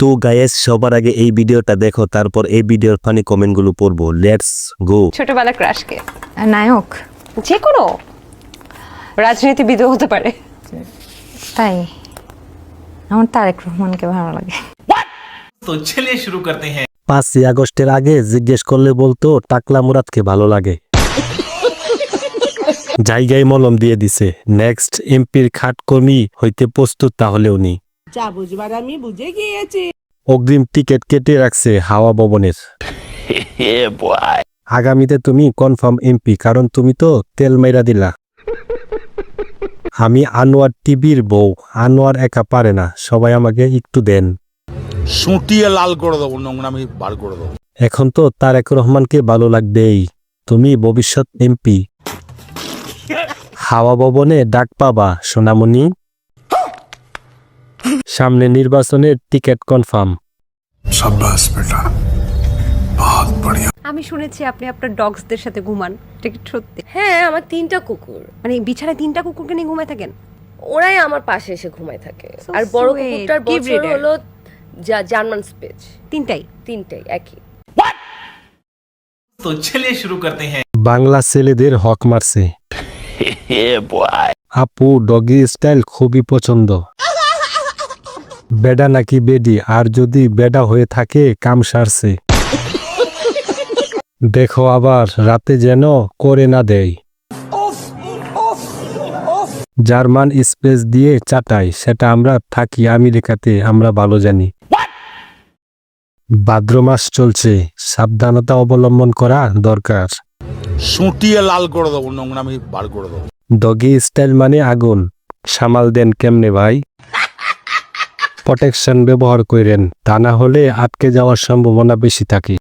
তো গাইস সবার আগে এই ভিডিওটা দেখো, তারপর এই ভিডিওর ফানি কমেন্টগুলো পড়বো। Let's go. ছোটবেলা ক্রাশকে নায়ক যে কোনো রাজনীতিবিদও হতে পারে। তাই আমার তারেক রহমানকে ভালো লাগে। तो चलिए शुरू करते हैं। 5ই আগস্টের আগে জিজ্ঞেস করলে বলতো টাকলা মুরাদকে ভালো লাগে। জায়গায় মলম দিয়ে দিছে। নেক্সট এমপির খাটকর্মী হইতে প্রস্তুত তাহলে উনি। যা বুঝবার আমি বুঝে গিয়েছি। অগ্রিম টিকিট কেটে রাখছে হাওয়া ভবনের। আগামীতে তুমি কনফার্ম এমপি, কারণ তুমি তো তেল মাইরা দিলা। আমি আনোয়ার টিভির বউ, আনোয়ার একা পারে না, সবাই আমাকে একটু দেন। সুটিয়ে লাল করে দেবো, নোংরামি বার করে দেবো। এখন তো তারেক রহমানকে ভালো লাগবেই, তুমি ভবিষ্যৎ এমপি। হাওয়া ভবনে ডাক পাবা সোনামণি। সামনে নির্বাচনের টিকিট কনফার্ম। আমি শুনেছি আপনি আপনার ডগসদের সাথে ঘুমান, এটা কি সত্যি? হ্যাঁ, আমার 3টা কুকুর, মানে বিছানায় 3টা কুকুরকে নিয়ে ঘুমায় থাকেন? ওরাই আমার পাশে এসে ঘুমায় থাকে। So আর বড় sweet. কুকুরটার কি বছর breed এর? হলো জার্মান স্পেচ। 3টাই? 3টাই একই। तो चलिए शुरू करते हैं। বাংলা ছেলেদের হক মারছে। আপু ডগি স্টাইল খুবই পছন্দ। বেডা নাকি বেডি, আর যদি বেডা হয়ে থাকে কাম সারছে। দেখো আবার রাতে যেন করে না দেয়। জার্মান স্পেস দিয়ে চাটাই, সেটা আমরা থাকি আমেরিকাতে, আমরা ভালো জানি। ভাদ্র মাস চলছে, সাবধানতা অবলম্বন করা দরকার। সুটিয়ে লাল করে দেবো, নোংরামি বার করে দেবো। ডগি স্টাইল মানে আগুন, সামাল দেন কেমনে ভাই? প্রোটেকশন ব্যবহার করেন, তা না হলে আটকে যাওয়ার সম্ভাবনা বেশি থাকে।